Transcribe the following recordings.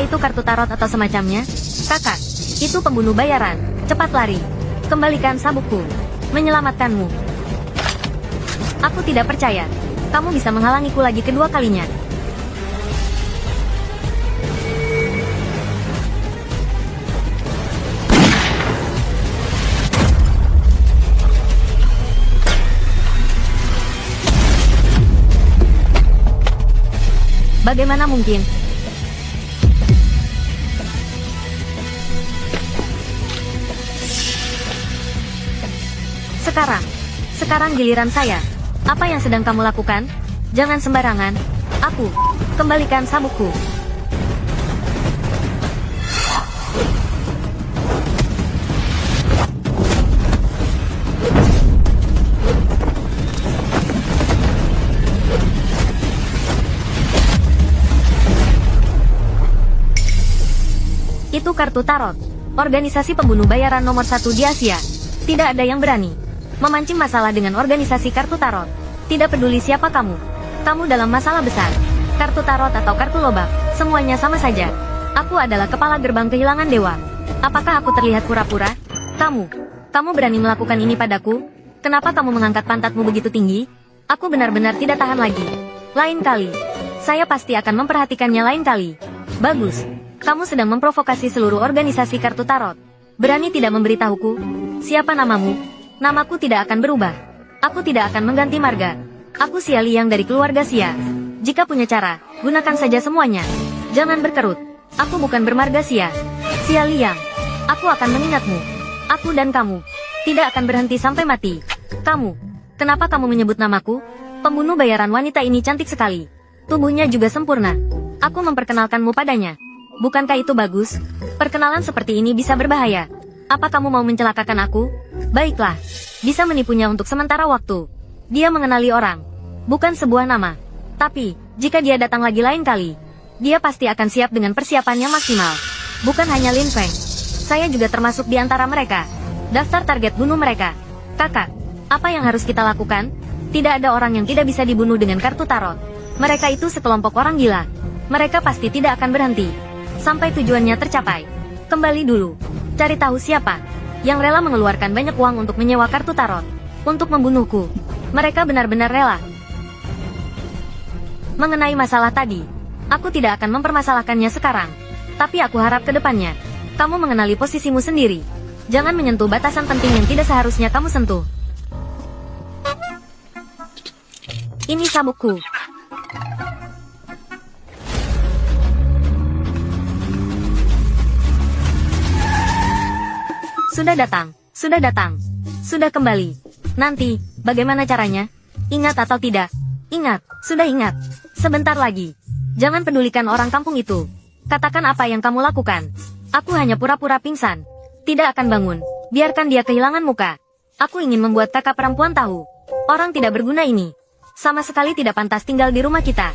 itu kartu tarot atau semacamnya? Kakak, itu pembunuh bayaran. Cepat lari. Kembalikan sabukku. Menyelamatkanmu. Aku tidak percaya. Kamu bisa menghalangiku lagi kedua kalinya. Bagaimana mungkin? Sekarang giliran saya. Apa yang sedang kamu lakukan? Jangan sembarangan. Aku, kembalikan sabukku. Itu kartu tarot. Organisasi pembunuh bayaran nomor 1 di Asia. Tidak ada yang berani memancing masalah dengan organisasi kartu tarot. Tidak peduli siapa kamu. Kamu dalam masalah besar. Kartu tarot atau kartu lobak, semuanya sama saja. Aku adalah kepala gerbang kehilangan dewa. Apakah aku terlihat pura-pura? Kamu berani melakukan ini padaku? Kenapa kamu mengangkat pantatmu begitu tinggi? Aku benar-benar tidak tahan lagi. Lain kali, saya pasti akan memperhatikannya lain kali. Bagus. Kamu sedang memprovokasi seluruh organisasi kartu tarot. Berani tidak memberitahuku? Siapa namamu? Namaku tidak akan berubah. Aku tidak akan mengganti marga. Aku Xia Liang dari keluarga Xia. Jika punya cara, gunakan saja semuanya. Jangan berkerut. Aku bukan bermarga Xia. Xia Liang. Aku akan mengingatmu. Aku dan kamu tidak akan berhenti sampai mati. Kenapa kamu menyebut namaku? Pembunuh bayaran wanita ini cantik sekali. Tubuhnya juga sempurna. Aku memperkenalkanmu padanya. Bukankah itu bagus? Perkenalan seperti ini bisa berbahaya. Apa kamu mau mencelakakan aku? Baiklah. Bisa menipunya untuk sementara waktu. Dia mengenali orang, bukan sebuah nama. Tapi, jika dia datang lagi lain kali, dia pasti akan siap dengan persiapannya maksimal. Bukan hanya Lin Feng. Saya juga termasuk di antara mereka. Daftar target bunuh mereka. Kakak, apa yang harus kita lakukan? Tidak ada orang yang tidak bisa dibunuh dengan kartu tarot. Mereka itu sekelompok orang gila. Mereka pasti tidak akan berhenti sampai tujuannya tercapai. Kembali dulu. Cari tahu siapa yang rela mengeluarkan banyak uang untuk menyewa kartu tarot untuk membunuhku. Mereka benar-benar rela. Mengenai masalah tadi, aku tidak akan mempermasalahkannya sekarang. Tapi aku harap ke depannya, kamu mengenali posisimu sendiri. Jangan menyentuh batasan penting yang tidak seharusnya kamu sentuh. Ini sabukku. Sudah datang. Sudah kembali. Nanti, bagaimana caranya? Ingat atau tidak? Ingat, sudah ingat. Sebentar lagi. Jangan pedulikan orang kampung itu. Katakan apa yang kamu lakukan. Aku hanya pura-pura pingsan. Tidak akan bangun. Biarkan dia kehilangan muka. Aku ingin membuat kakak perempuan tahu. Orang tidak berguna ini sama sekali tidak pantas tinggal di rumah kita.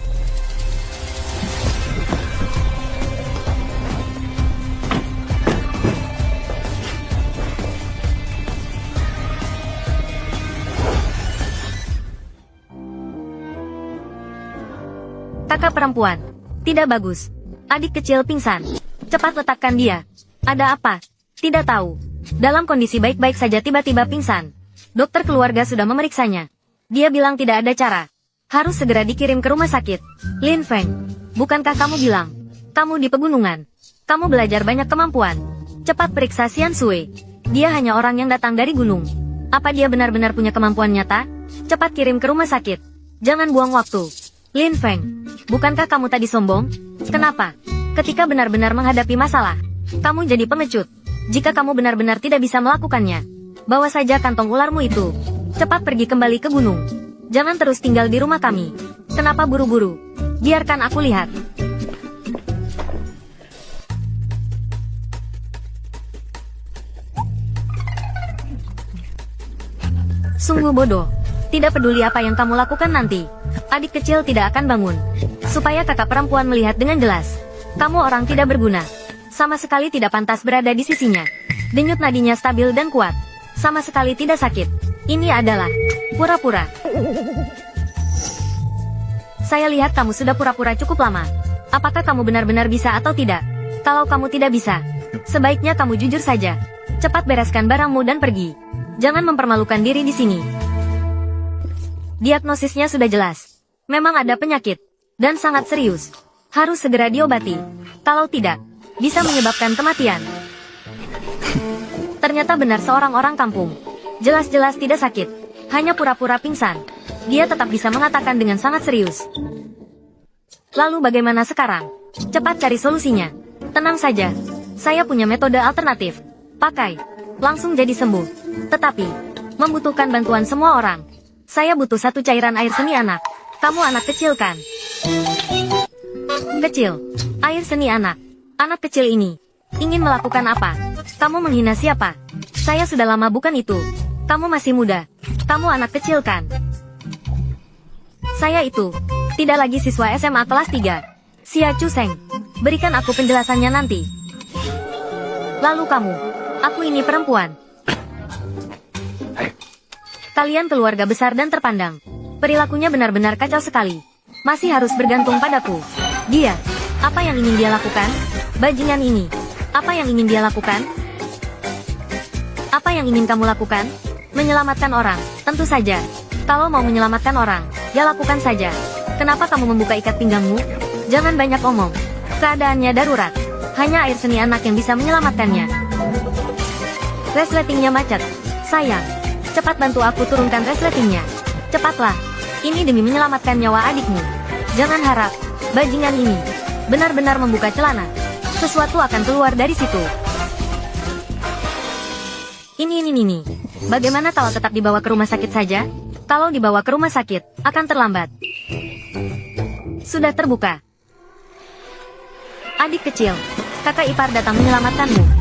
Kakak perempuan. Tidak bagus. Adik kecil pingsan. Cepat letakkan dia. Ada apa? Tidak tahu. Dalam kondisi baik-baik saja tiba-tiba pingsan. Dokter keluarga sudah memeriksanya. Dia bilang tidak ada cara. Harus segera dikirim ke rumah sakit. Lin Feng, bukankah kamu bilang kamu di pegunungan? Kamu belajar banyak kemampuan. Cepat periksa Xian Sui. Dia hanya orang yang datang dari gunung. Apa dia benar-benar punya kemampuan nyata? Cepat kirim ke rumah sakit. Jangan buang waktu. Lin Feng, bukankah kamu tadi sombong? Kenapa? Ketika benar-benar menghadapi masalah, kamu jadi pengecut. Jika kamu benar-benar tidak bisa melakukannya, bawa saja kantong ularmu itu. Cepat pergi kembali ke gunung. Jangan terus tinggal di rumah kami. Kenapa buru-buru? Biarkan aku lihat. Sungguh bodoh. Tidak peduli apa yang kamu lakukan nanti, adik kecil tidak akan bangun. Supaya kakak perempuan melihat dengan jelas, kamu orang tidak berguna. Sama sekali tidak pantas berada di sisinya. Denyut nadinya stabil dan kuat. Sama sekali tidak sakit. Ini adalah pura-pura. Saya lihat kamu sudah pura-pura cukup lama. Apakah kamu benar-benar bisa atau tidak? Kalau kamu tidak bisa, sebaiknya kamu jujur saja. Cepat bereskan barangmu dan pergi. Jangan mempermalukan diri di sini. Diagnosisnya sudah jelas. Memang ada penyakit. Dan sangat serius. Harus segera diobati. Kalau tidak, bisa menyebabkan kematian. Ternyata benar seorang orang kampung. Jelas-jelas tidak sakit. Hanya pura-pura pingsan. Dia tetap bisa mengatakan dengan sangat serius. Lalu bagaimana sekarang? Cepat cari solusinya. Tenang saja. Saya punya metode alternatif. Pakai. Langsung jadi sembuh. Tetapi, membutuhkan bantuan semua orang. Saya butuh satu cairan air seni anak. Kamu anak kecil kan? Kecil. Air seni anak. Anak kecil ini. Ingin melakukan apa? Kamu menghina siapa? Saya sudah lama bukan itu. Kamu masih muda. Kamu anak kecil kan? Saya itu. Tidak lagi siswa SMA kelas 3. Xia Chuseng. Berikan aku penjelasannya nanti. Lalu kamu. Aku ini perempuan. Kalian keluarga besar dan terpandang. Perilakunya benar-benar kacau sekali. Masih harus bergantung padaku. Dia. Apa yang ingin dia lakukan? Bajingan ini. Apa yang ingin dia lakukan? Apa yang ingin kamu lakukan? Menyelamatkan orang. Tentu saja. Kalau mau menyelamatkan orang, ya lakukan saja. Kenapa kamu membuka ikat pinggangmu? Jangan banyak omong. Keadaannya darurat. Hanya air seni anak yang bisa menyelamatkannya. Resletingnya macet. Sayang. Cepat bantu aku turunkan resletingnya. Cepatlah. Ini demi menyelamatkan nyawa adikmu. Jangan harap. Bajingan ini. Benar-benar membuka celana. Sesuatu akan keluar dari situ. Ini. Bagaimana kalau tetap dibawa ke rumah sakit saja? Kalau dibawa ke rumah sakit, akan terlambat. Sudah terbuka. Adik kecil, kakak ipar datang menyelamatkanmu.